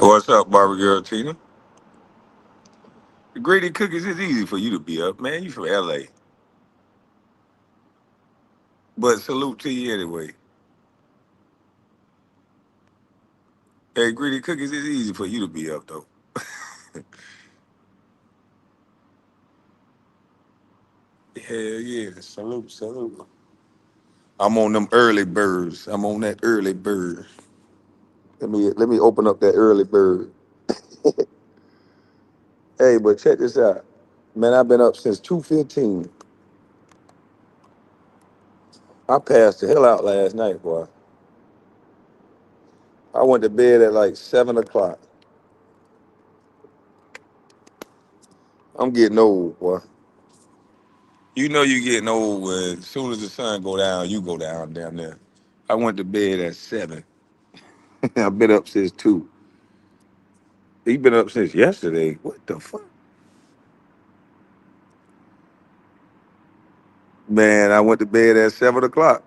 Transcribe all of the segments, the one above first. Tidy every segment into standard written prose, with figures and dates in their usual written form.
What's up, Barbara girl Tina? The Grady Cookies is easy for you to be up, man. You from LA. But salute to you anyway. Hey, Grady Cookies is easy for you to be up though. Hell yeah. Salute, salute. I'm on them early birds. I'm on that early bird. Let me open up that early bird. Hey, but check this out. Man, I've been up since 2:15. I passed the hell out last night, boy. I went to bed at like 7 o'clock. I'm getting old, boy. You know you getting old when as soon as the sun go down, you go down damn there. I went to bed at 7. I've been up since 2. He been up since yesterday. What the fuck? Man, I went to bed at 7 o'clock.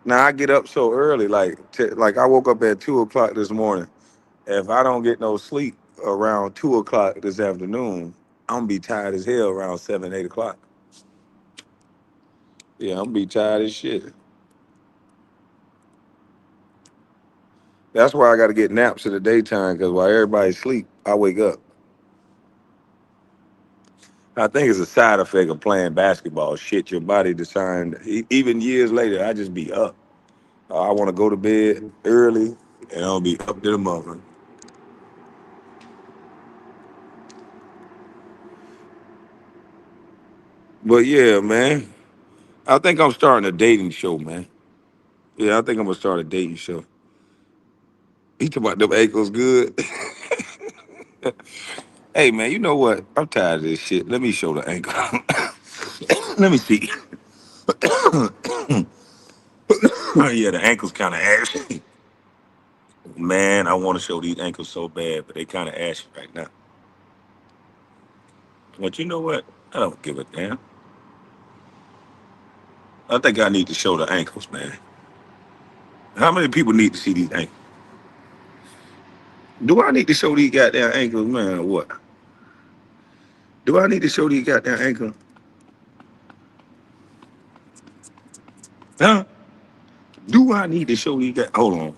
Now I get up so early, like I woke up at 2 o'clock this morning. If I don't get no sleep around 2 o'clock this afternoon, I'm gonna be tired as hell around 7, 8 o'clock. Yeah, I'm gonna be tired as shit. That's why I got to get naps in the daytime because while everybody's asleep, I wake up. I think it's a side effect of playing basketball. Shit, your body designed. Even years later, I just be up. I want to go to bed early, and I'll be up to the mother. But yeah, man, I think I'm starting a dating show, man. Yeah, I think I'm gonna start a dating show. He talking about them ankles good. Hey, man, you know what? I'm tired of this shit. Let me show the ankle. Let me see. Yeah, the ankles kind of ashy. Man, I want to show these ankles so bad, but they kind of ashy right now. But you know what? I don't give a damn. I think I need to show the ankles, man. How many people need to see these ankles? Do I need to show these goddamn ankles, man, or what? Do I need to show these goddamn ankles? Huh? Do I need to show these guys? Hold on.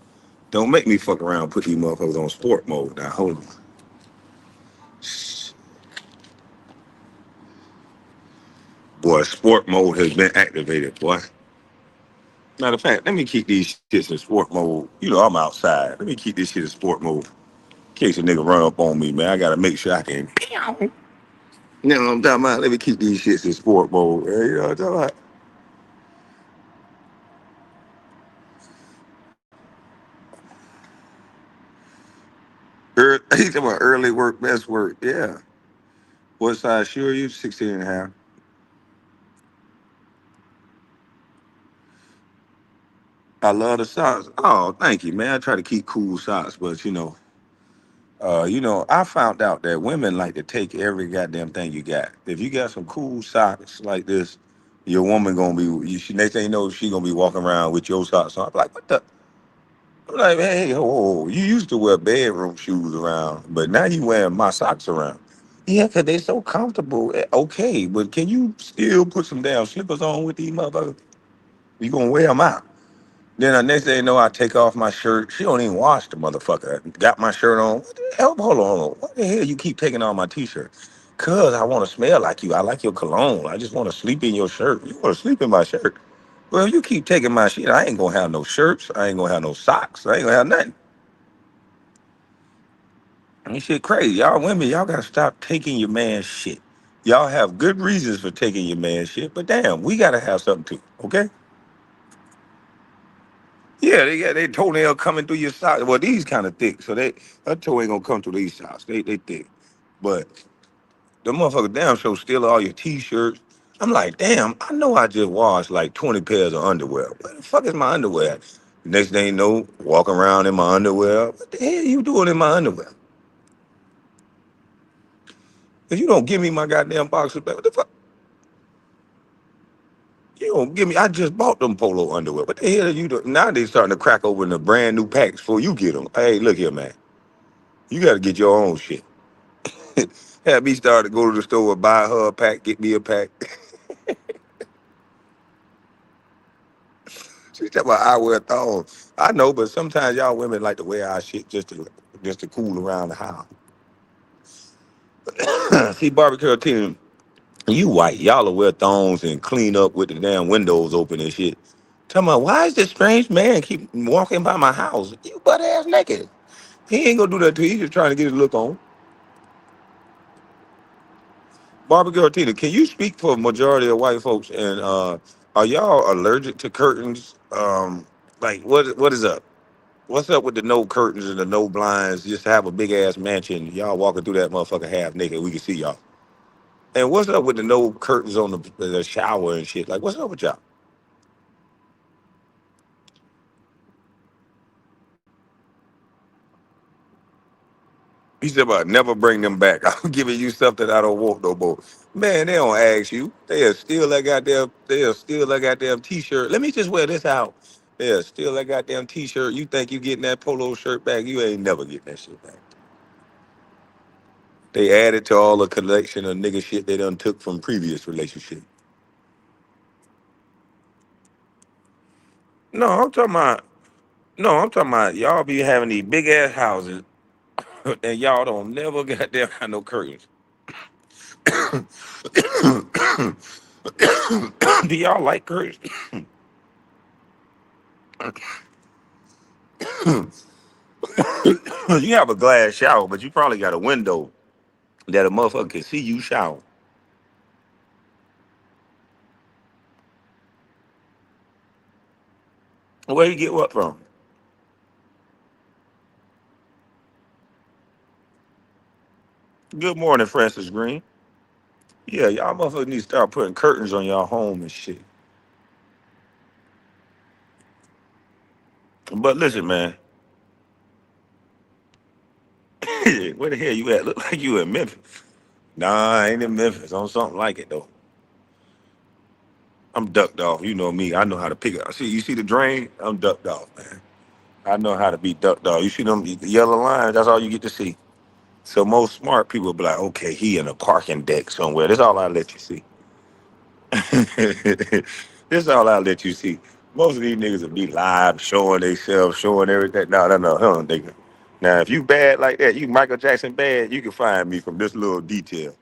Don't make me fuck around and put these motherfuckers on sport mode now. Hold on. Boy, sport mode has been activated, boy. Matter of fact, let me keep these shits in sport mode. You know, I'm outside. Let me keep this shit in sport mode. In case a nigga run up on me, man, I gotta make sure I can. You know what I'm talking about? Let me keep these shits in sport mode. You know what I'm talking about? He's talking about early work, best work. Yeah. What size shoe are you? 16 and a half. I love the socks. Oh, thank you, man. I try to keep cool socks, but I found out that women like to take every goddamn thing you got. If you got some cool socks like this, your woman gonna be. Next thing you know, she gonna be walking around with your socks on. I'm like, what the? I'm like, hey, oh, you used to wear bedroom shoes around, but now you wearing my socks around. Yeah, cause they so comfortable. Okay, but can you still put some damn slippers on with these motherfuckers? You gonna wear them out? Then the next thing you know, I take off my shirt. She don't even wash the motherfucker. Got my shirt on. What the hell? Hold on, hold on. What the hell you keep taking off my t-shirt? Cause I want to smell like you. I like your cologne. I just want to sleep in your shirt. You want to sleep in my shirt? Well, you keep taking my shit. I ain't gonna have no shirts. I ain't gonna have no socks. I ain't gonna have nothing. And shit crazy. Y'all women, y'all gotta stop taking your man's shit. Y'all have good reasons for taking your man's shit, but damn, we gotta have something too. Okay? Yeah, they got they toenail coming through your socks. Well, these kind of thick, so that toe ain't gonna come through these socks. They thick, but the motherfucker damn sure steal all your t-shirts. I'm like, damn, I know I just washed like 20 pairs of underwear. Where the fuck is my underwear? Next thing you know, walking around in my underwear. What the hell you doing in my underwear? If you don't give me my goddamn boxer back, what the fuck? You don't give me. I just bought them polo underwear. What the hell are you doing? Now they starting to crack open the brand new packs before you get them. Hey, look here, man. You got to get your own shit. Have me start to go to the store, buy her a pack, get me a pack. She talking about I wear thongs. I know, but sometimes y'all women like to wear our shit just to cool around the house. See, barbecue team, you white. Y'all will wear thongs and clean up with the damn windows open and shit. Tell me, why is this strange man keep walking by my house? You butt ass naked. He ain't gonna do that to you. He's just trying to get his look on. Barbecue Tina, can you speak for a majority of white folks? And are y'all allergic to curtains? Like what is up? What's up with the no curtains and the no blinds? Just have a big ass mansion. Y'all walking through that motherfucker half naked. We can see y'all. And what's up with the no curtains on the shower and shit? Like, what's up with y'all? He said about never bring them back. I'm giving you stuff that I don't want no more. Man, they don't ask you. They'll steal that goddamn. They'll steal that goddamn t-shirt. Let me just wear this out. They'll steal that goddamn t-shirt. You think you getting that polo shirt back? You ain't never getting that shit back. They added to all the collection of nigga shit they done took from previous relationships. No, I'm talking about. No, I'm talking about y'all be having these big ass houses and y'all don't never goddamn have no curtains. Do y'all like curtains? You have a glass shower, but you probably got a window that a motherfucker can see you shower. Where you get what from? Good morning, Francis Green. Yeah, y'all motherfuckers need to start putting curtains on y'all home and shit. But listen, man, where the hell you at? Look like you in Memphis. Nah, I ain't in Memphis. On something like it though. I'm ducked off. You know me. I know how to pick it. See, you see the drain? I'm ducked off, man. I know how to be ducked off. You see them yellow lines? That's all you get to see. So most smart people be like, okay, he in a parking deck somewhere. That's all I let you see. This all I let you see. Most of these niggas will be live, showing themselves, showing everything. No, no, no, hold on, nigga. Now, if you bad like that, you Michael Jackson bad, you can find me from this little detail.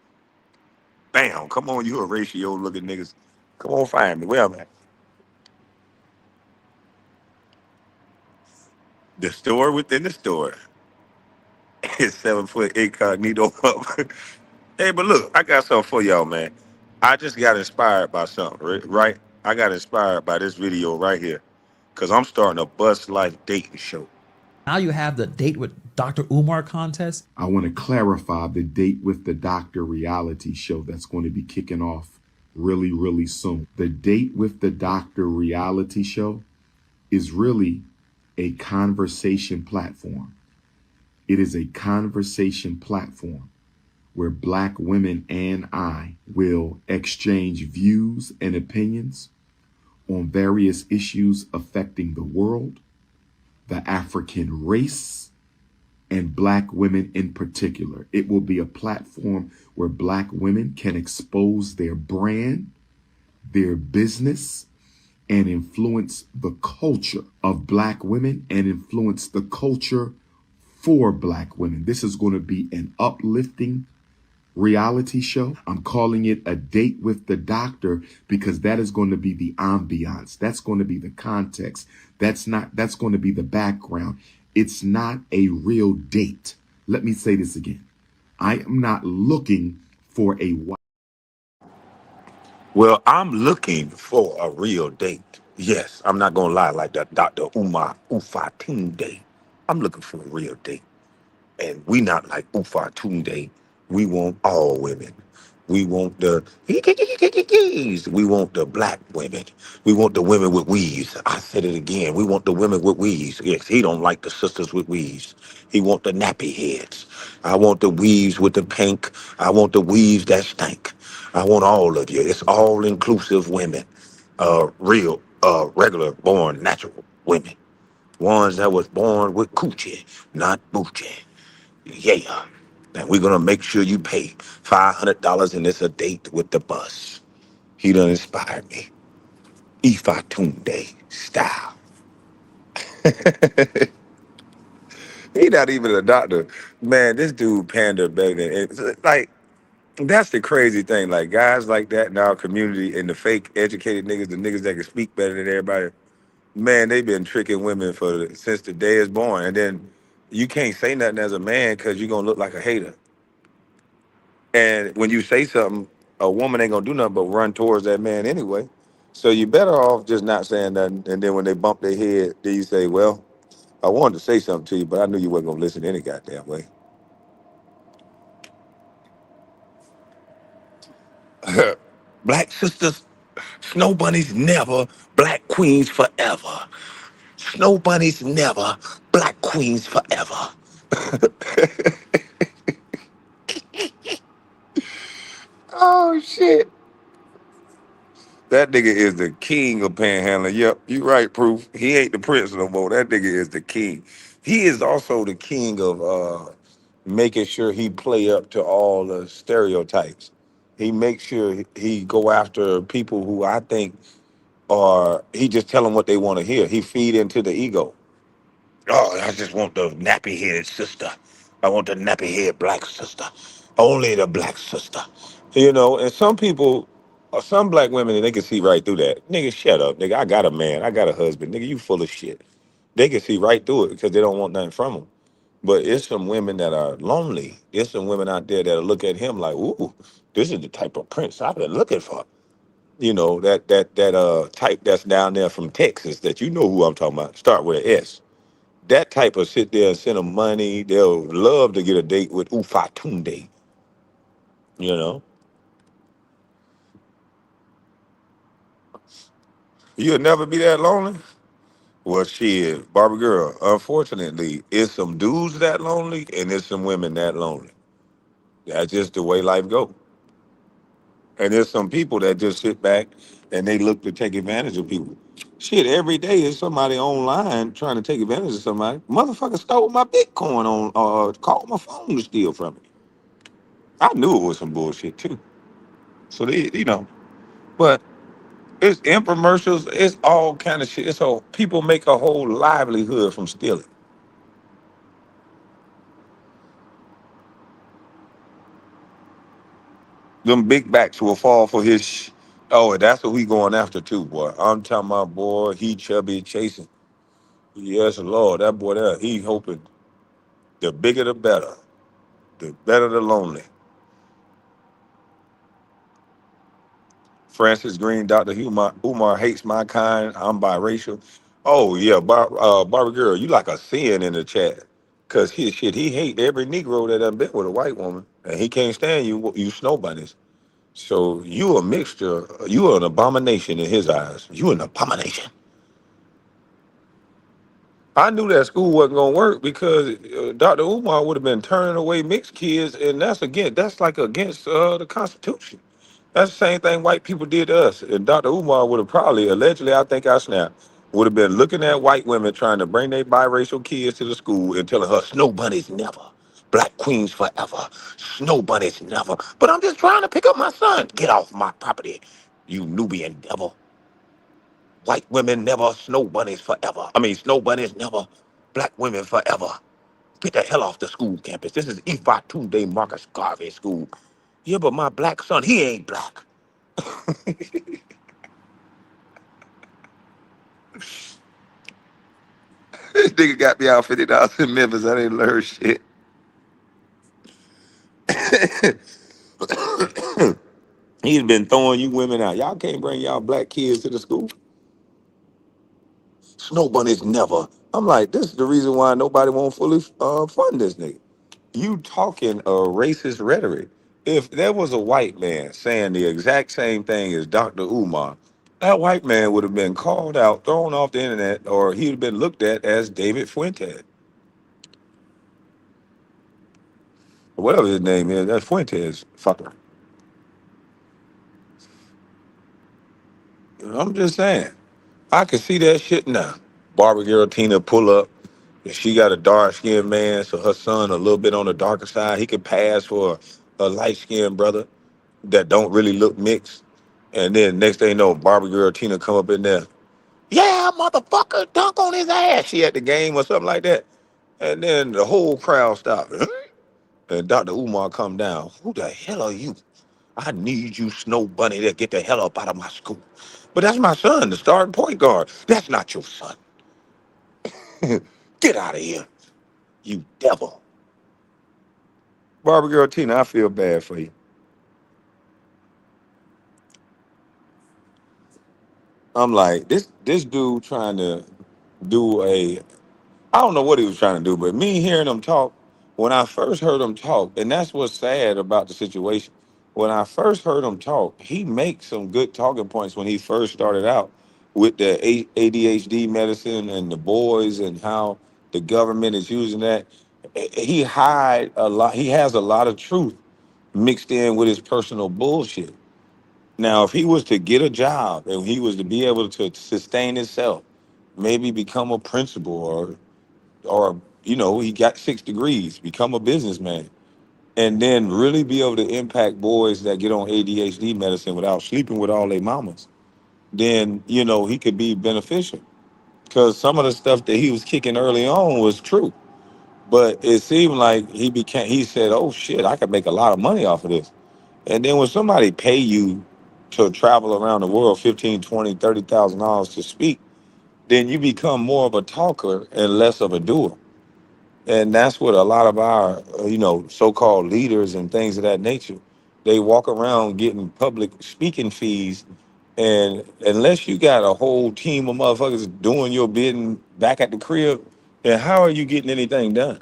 Bam, come on, you a ratio looking niggas. Come on, find me. Where I'm at. The store within the store. It's 7 foot incognito up. Hey, but look, I got something for y'all, man. I just got inspired by something, right? I got inspired by this video right here. Cause I'm starting a Bustlife dating show. I want to clarify the date with the doctor reality show that's going to be kicking off really, really soon. The date with the doctor reality show is really a conversation platform. It is a conversation platform where Black women and I will exchange views and opinions on various issues affecting the world, the African race, and Black women in particular. It will be a platform where Black women can expose their brand, their business, and influence the culture of Black women and influence the culture for Black women. This is going to be an uplifting reality show. I'm calling it a date with the doctor because that is going to be the ambiance. That's going to be the context. That's going to be the background. It's not a real date. Let me say this again. I am not looking for a wife. Well, I'm looking for a real date. Yes, I'm not gonna lie like that Dr. Umar Ufatunde. I'm looking for a real date. And we not like Ufatunde. We want all women. We want the we want the black women. We want the women with weaves. I said it again. We want the women with weaves. Yes, he don't like the sisters with weaves. He want the nappy heads. I want the weaves with the pink. I want the weaves that stink. I want all of you. It's all inclusive women. Real, regular, born, natural women. Ones that was born with coochie, not boochie. Yeah. And we're gonna make sure you pay $500 and it's a date with the bus. He done inspired me. Ifatunde style. He not even a doctor. Man, this dude pander better than like that's the crazy thing. Like guys like that in our community and the fake educated niggas, the niggas that can speak better than everybody, man, they been tricking women since the day is born. And then you can't say nothing as a man because you're gonna look like a hater. And when you say something, a woman ain't gonna do nothing but run towards that man anyway. So you better off just not saying nothing. And then when they bump their head, then you say, well, I wanted to say something to you, but I knew you wasn't gonna listen any goddamn way. Black sisters, snow bunnies never, black queens forever. Snow bunnies never, black queens forever. Oh shit. That nigga is the king of panhandling. Yep, you right, Proof. He ain't the prince no more. That nigga is the king. He is also the king of making sure he play up to all the stereotypes. He makes sure he go after people who I think are he just tell them what they want to hear. He feed into the ego. Oh, I just want the nappy headed sister. I want the nappy head black sister. Only the black sister. You know, and some people, some black women, they can see right through that. Nigga, shut up. Nigga, I got a man. I got a husband. Nigga, you full of shit. They can see right through it because they don't want nothing from him. But it's some women that are lonely. There's some women out there that look at him like, ooh, this is the type of prince I've been looking for. You know, that type that's down there from Texas that you know who I'm talking about. Start with an S. That type of sit there and send them money. They'll love to get a date with Ufatunde. You know, you'll never be that lonely. Well, shit, Barbie girl. Unfortunately, it's some dudes that lonely, and it's some women that lonely. That's just the way life goes. And there's some people that just sit back and they look to take advantage of people. Shit, every day is somebody online trying to take advantage of somebody. Motherfucker stole my Bitcoin on, called my phone to steal from me. I knew it was some bullshit too. So they, but it's infomercials. It's all kind of shit. So people make a whole livelihood from stealing. Them big backs will fall for his. Oh, and that's what we going after too, boy. I'm talking about boy. He chubby chasing. Yes, Lord, that boy there. He hoping the bigger the better, the better the lonely. Francis Green, Dr. Umar hates my kind. I'm biracial. Oh yeah, Barbara girl, you like a sin in the chat. Cause he hate every Negro that done been with a white woman, and he can't stand you snow bunnies. So you a mixture. You an abomination in his eyes. You an abomination. I knew that school wasn't gonna work because Dr. Umar would have been turning away mixed kids, and that's like against the Constitution. That's the same thing white people did to us. And Dr. Umar would have probably, allegedly, I think I snapped, would have been looking at white women trying to bring their biracial kids to the school and telling her, snow bunnies never. Black queens forever. Snow bunnies never. But I'm just trying to pick up my son. Get off my property, you Nubian devil. White women never, snow bunnies forever. I mean, snow bunnies never. Black women forever. Get the hell off the school campus. This is Ifa Tunde Marcus Garvey School. Yeah, but my black son, he ain't black. This nigga got me out $50 in Memphis. I didn't learn shit. He's been throwing you women out. Y'all can't bring y'all black kids to the school. Snow bunnies never. I'm like, this is the reason why nobody won't fully fund this nigga. You talking a racist rhetoric. If there was a white man saying the exact same thing as Dr. Umar, that white man would have been called out, thrown off the internet, or he'd have been looked at as David Fuentes. Or whatever his name is. That's Fuentes, fucker. I'm just saying. I can see that shit now. Barbara girl Tina pull up. And she got a dark skinned man, so her son a little bit on the darker side. He could pass for a light skinned brother that don't really look mixed. And then next thing you know, Barbara girl Tina come up in there. Yeah, motherfucker, dunk on his ass. She at the game or something like that. And then the whole crowd stopped. And Dr. Umar come down. Who the hell are you? I need you, Snow Bunny, to get the hell up out of my school. But that's my son, the starting point guard. That's not your son. Get out of here, you devil. Barbara girl Tina, I feel bad for you. I'm like, this dude trying to do a I don't know what he was trying to do, but me hearing him talk, when I first heard him talk, and that's what's sad about the situation. When I first heard him talk, he makes some good talking points when he first started out with the ADHD medicine and the boys and how the government is using that. He hide a lot. He has a lot of truth mixed in with his personal bullshit. Now, if he was to get a job and he was to be able to sustain himself, maybe become a principal or he got 6 degrees, become a businessman, and then really be able to impact boys that get on ADHD medicine without sleeping with all their mamas, then he could be beneficial. Because some of the stuff that he was kicking early on was true, but it seemed like he said, "Oh shit, I could make a lot of money off of this." And then when somebody pay you to travel around the world 15, 20, $30,000 to speak, then you become more of a talker and less of a doer. And that's what a lot of our so-called leaders and things of that nature, they walk around getting public speaking fees, and unless you got a whole team of motherfuckers doing your bidding back at the crib, then how are you getting anything done?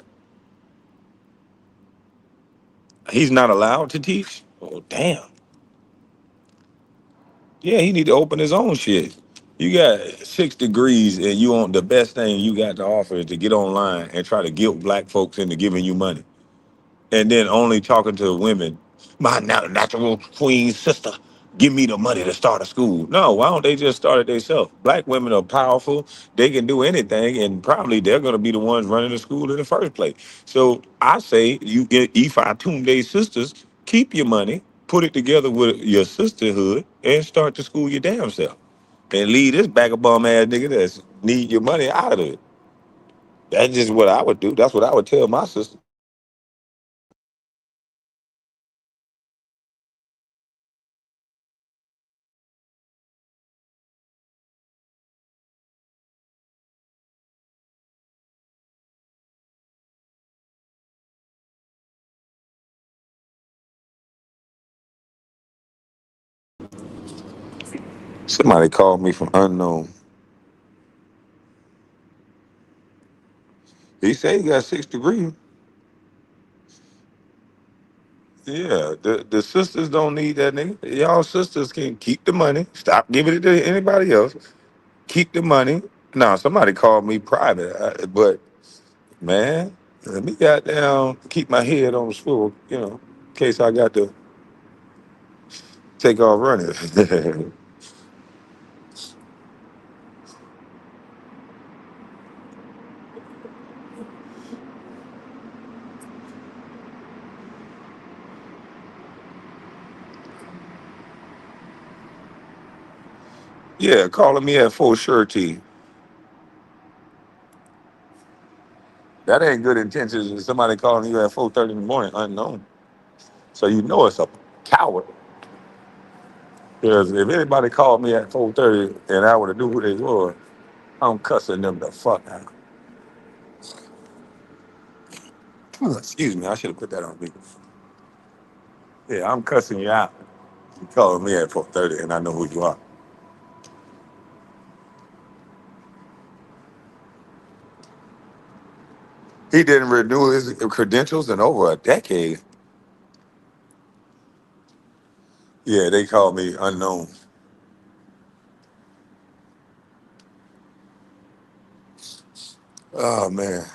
He's not allowed to teach. Oh damn. Yeah, he need to open his own shit. You got 6 degrees and you want the best thing you got to offer is to get online and try to guilt black folks into giving you money, and then only talking to women. My natural queen sister, give me the money to start a school. No, why don't they just start it themselves? Black women are powerful. They can do anything, and probably they're going to be the ones running the school in the first place. So I say, you get Ifa Tunde sisters, keep your money, put it together with your sisterhood, and start to school your damn self. And leave this bum ass nigga that's need your money out of it. That's just what I would do. That's what I would tell my sister. Somebody called me from unknown. He said he got 6 degrees. Yeah, the sisters don't need that nigga. Y'all sisters can keep the money. Stop giving it to anybody else. Keep the money. Now, somebody called me private, but man, let me goddamn keep my head on the swivel, in case I got to take off running. Yeah, calling me at full surety. That ain't good intentions. If somebody calling you at 4:30 in the morning, unknown. So you know it's a coward. Because if anybody called me at 4:30 and I would have knew who they were, I'm cussing them the fuck out. Excuse me, I should have put that on me. Yeah, I'm cussing you out. You calling me at 4:30 and I know who you are. He didn't renew his credentials in over a decade. Yeah, they called me unknown. Oh man.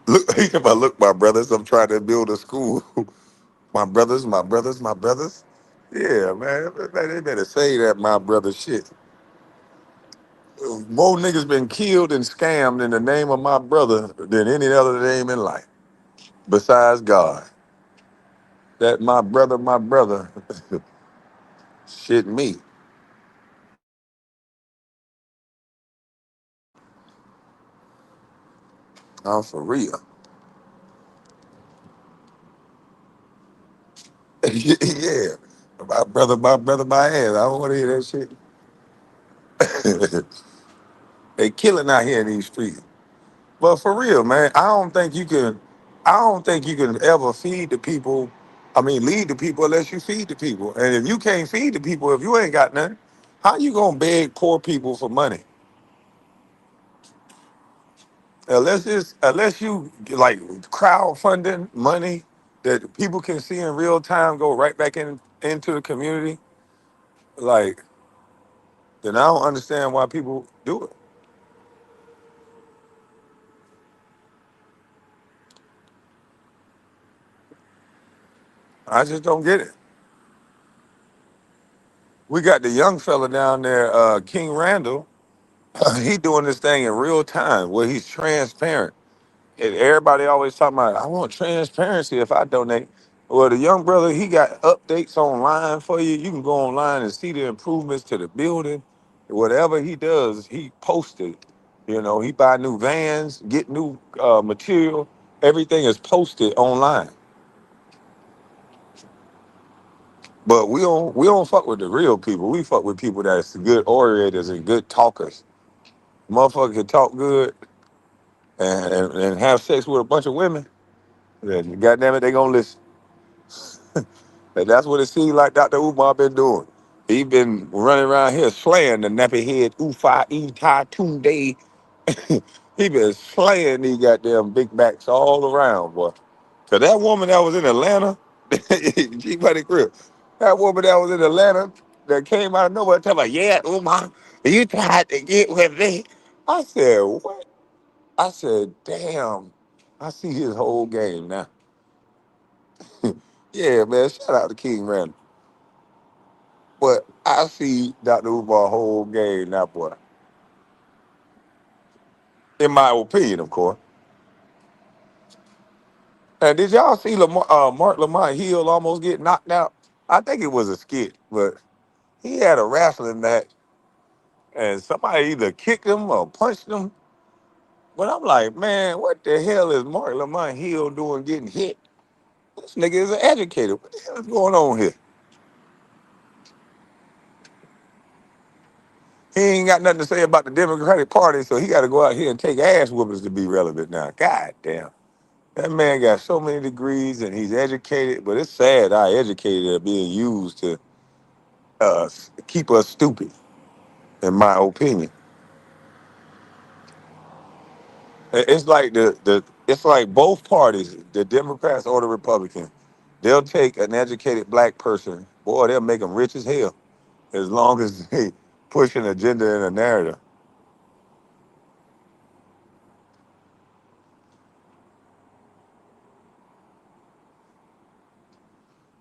Look, he look, my brothers, I'm trying to build a school. My brothers, my brothers, my brothers. Yeah, man. They better say that, my brother. Shit. More niggas been killed and scammed in the name of my brother than any other name in life, besides God. That my brother, shit me. I'm for real. Yeah. My brother, my ass. I don't want to hear that shit. They killing out here in these streets. But for real, man, I don't think you can ever feed the people. I mean, lead the people unless you feed the people. And if you can't feed the people, if you ain't got nothing, how you gonna beg poor people for money? Unless you like crowdfunding money that people can see in real time go right back into the community, like then I don't understand why people do it. I just don't get it. We got the young fella down there, King Randall. He doing this thing in real time where he's transparent. And everybody always talking about, I want transparency if I donate. Well, the young brother, he got updates online for you. You can go online and see the improvements to the building. Whatever he does, he posted. You know, he buy new vans, get new material. Everything is posted online. But we don't fuck with the real people. We fuck with people that's good orators and good talkers. Motherfucker can talk good and have sex with a bunch of women. Then goddamn it, they gonna listen. And that's what it seems like Dr. Umar been doing. He been running around here slaying the nappy head Ufa Eta Tunde. He been slaying these goddamn big backs all around, boy. Cause that woman that was in Atlanta, G Money Crib, that woman that was in Atlanta that came out of nowhere talking about, yeah, Umar, you tried to get with me. I said, what? I said, damn, I see his whole game now. Yeah, man, shout out to King Randall. But I see Dr. Umar whole game now, boy. In my opinion, of course. And did y'all see Mark Lamont Hill almost get knocked out? I think it was a skit, but he had a wrestling match and somebody either kicked him or punched him. But I'm like, man, what the hell is Mark Lamont Hill doing getting hit? This nigga is an educator. What the hell is going on here? He ain't got nothing to say about the Democratic Party, so he got to go out here and take ass whoopings to be relevant now. God damn. That man got so many degrees and he's educated, but it's sad how educated are being used to keep us stupid, in my opinion. It's like it's like both parties, the Democrats or the Republicans, they'll take an educated black person, boy, they'll make them rich as hell, as long as they push an agenda and a narrative.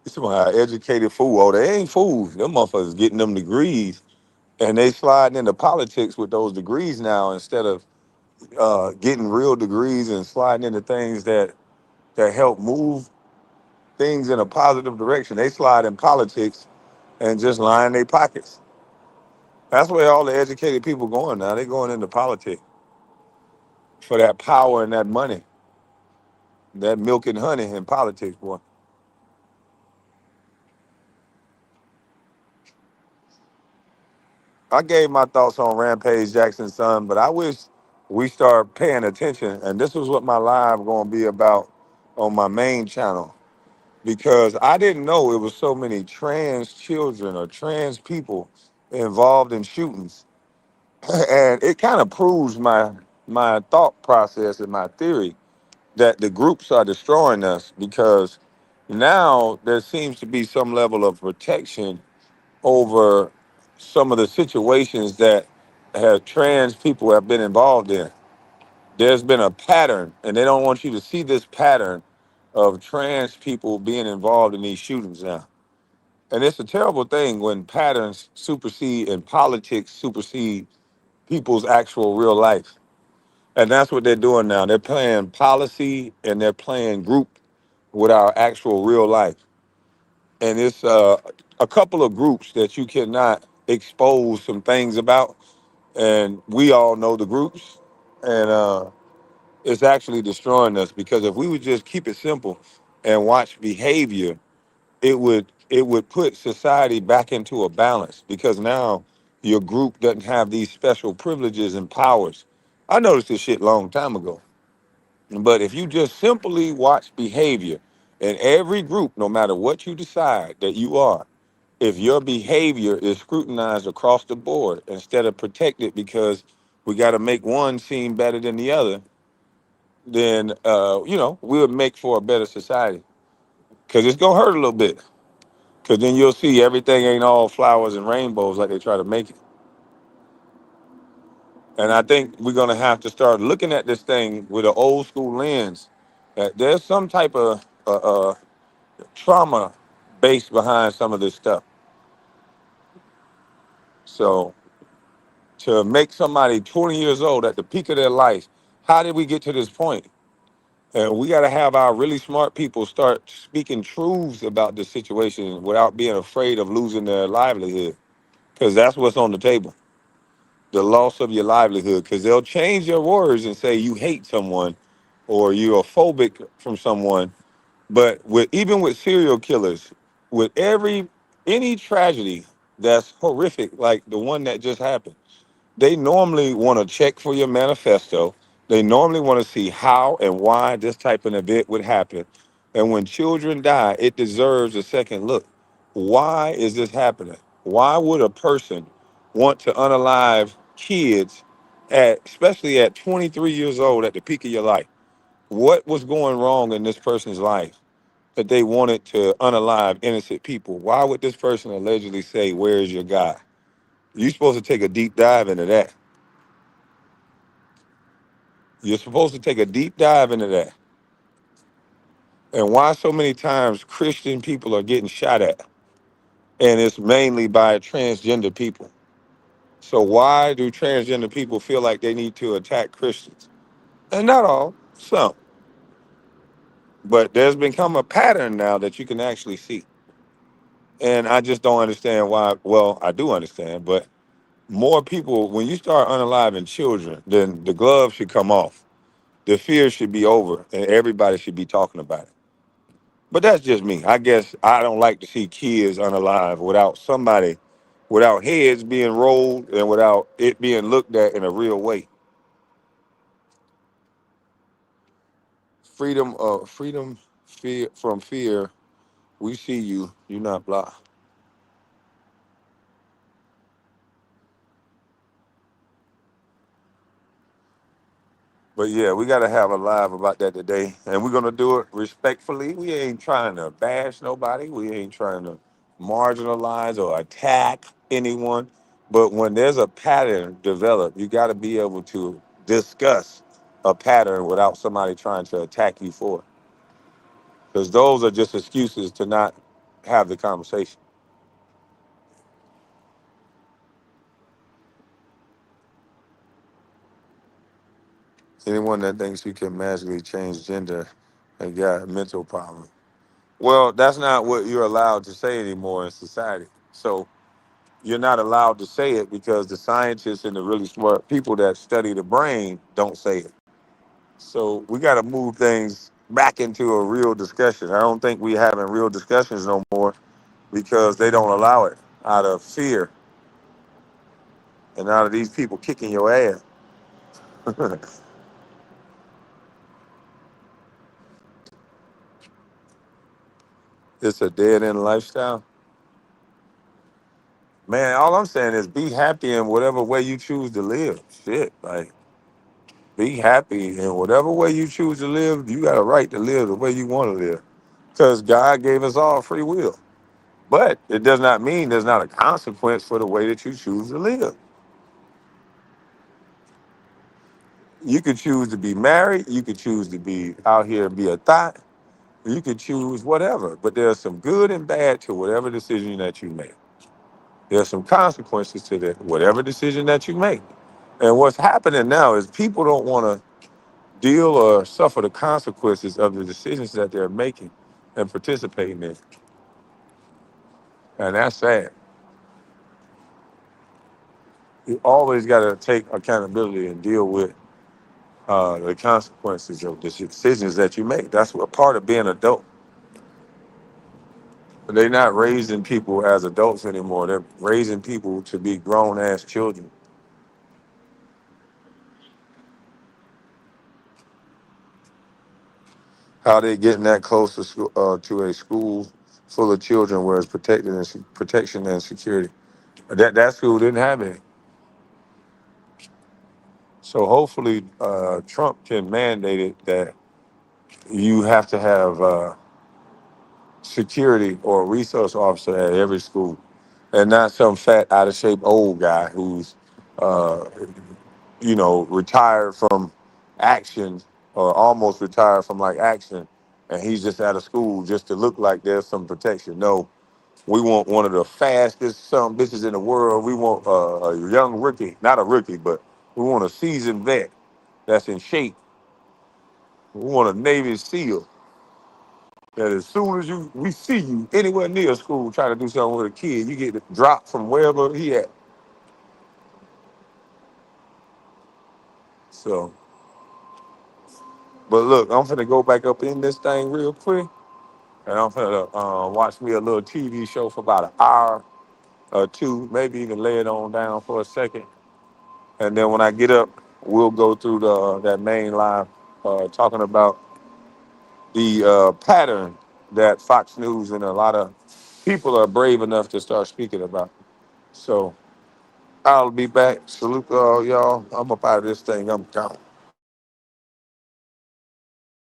It's about educated fool. Oh, they ain't fools. Them motherfuckers getting them degrees, and they sliding into politics with those degrees now instead of getting real degrees and sliding into things that help move things in a positive direction. They slide in politics and just line their pockets. That's where all the educated people going now. They going into politics for that power and that money, that milk and honey in politics, boy. I gave my thoughts on Rampage Jackson's son, but I wish we start paying attention. And this was what my live going to be about on my main channel because I didn't know it was so many trans children or trans people involved in shootings. And it kind of proves my thought process and my theory that the groups are destroying us because now there seems to be some level of protection over some of the situations that have trans people have been involved in. There's been a pattern, and they don't want you to see this pattern of trans people being involved in these shootings now. And it's a terrible thing when patterns supersede and politics supersede people's actual real life. And that's what they're doing now. They're playing policy and they're playing group with our actual real life. And it's a couple of groups that you cannot expose some things about. And we all know the groups. And it's actually destroying us because if we would just keep it simple and watch behavior, it would put society back into a balance because now your group doesn't have these special privileges and powers. I noticed this shit long time ago. But if you just simply watch behavior in every group, no matter what you decide that you are, if your behavior is scrutinized across the board instead of protected because we got to make one seem better than the other, then we would make for a better society. Because it's gonna hurt a little bit. Because then you'll see everything ain't all flowers and rainbows like they try to make it. And I think we're gonna have to start looking at this thing with an old school lens. That there's some type of trauma based behind some of this stuff. So to make somebody 20 years old at the peak of their life, how did we get to this point? And we got to have our really smart people start speaking truths about this situation without being afraid of losing their livelihood, because that's what's on the table, the loss of your livelihood, because they'll change their words and say you hate someone or you're phobic from someone. But with even with serial killers, with any tragedy that's horrific, like the one that just happened, they normally want to check for your manifesto. They normally want to see how and why this type of event would happen. And when children die, it deserves a second look. Why is this happening? Why would a person want to unalive kids especially at 23 years old at the peak of your life? What was going wrong in this person's life that they wanted to unalive innocent people? Why would this person allegedly say, "Where is your God?" You're supposed to take a deep dive into that. You're supposed to take a deep dive into that. And why so many times Christian people are getting shot at, and it's mainly by transgender people. So why do transgender people feel like they need to attack Christians? And not all, some. But there's become a pattern now that you can actually see. And I just don't understand why. Well, I do understand, but more people, when you start unaliving children, then the gloves should come off. The fear should be over, and everybody should be talking about it. But that's just me. I guess I don't like to see kids unalive without heads being rolled and without it being looked at in a real way. Freedom, fear from fear. We see you. You not blocked. But yeah, we gotta have a live about that today, and we're gonna do it respectfully. We ain't trying to bash nobody. We ain't trying to marginalize or attack anyone. But when there's a pattern developed, you got to be able to discuss a pattern without somebody trying to attack you for it, because those are just excuses to not have the conversation. Anyone that thinks you can magically change gender and got a mental problem. Well, that's not what you're allowed to say anymore in society. So you're not allowed to say it because the scientists and the really smart people that study the brain don't say it. So we got to move things back into a real discussion. I don't think we having real discussions no more because they don't allow it out of fear and out of these people kicking your ass. It's a dead end lifestyle. Man, all I'm saying is be happy in whatever way you choose to live. Shit, like be happy in whatever way you choose to live. You got a right to live the way you want to live because God gave us all free will. But it does not mean there's not a consequence for the way that you choose to live. You could choose to be married. You could choose to be out here and be a thought. You could choose whatever, but there's some good and bad to whatever decision that you make. There's some consequences to that, whatever decision that you make. And what's happening now is people don't want to deal or suffer the consequences of the decisions that they're making and participating in. And that's sad. You always got to take accountability and deal with the consequences of the decisions that you make. That's what part of being adult. They're not raising people as adults anymore. They're raising people to be grown ass children. How they getting that close to a school full of children where it's protected and protection and security? That school didn't have any. So hopefully Trump can mandate it that you have to have security or a resource officer at every school, and not some fat out of shape old guy who's uh, retired from action or almost retired from like action, and he's just out of school just to look like there's some protection. No, we want one of the fastest some bitches in the world. We want a young rookie, not a rookie, but we want a seasoned vet that's in shape. We want a Navy SEAL that as soon as we see you anywhere near school trying to do something with a kid, you get dropped from wherever he at. So, but look, I'm finna go back up in this thing real quick, and I'm finna watch me a little TV show for about an hour or two, maybe even lay it on down for a second, and then when I get up, we'll go through that main line talking about the pattern that Fox News and a lot of people are brave enough to start speaking about. So I'll be back. Salute to all y'all. I'm up out of this thing. I'm gone.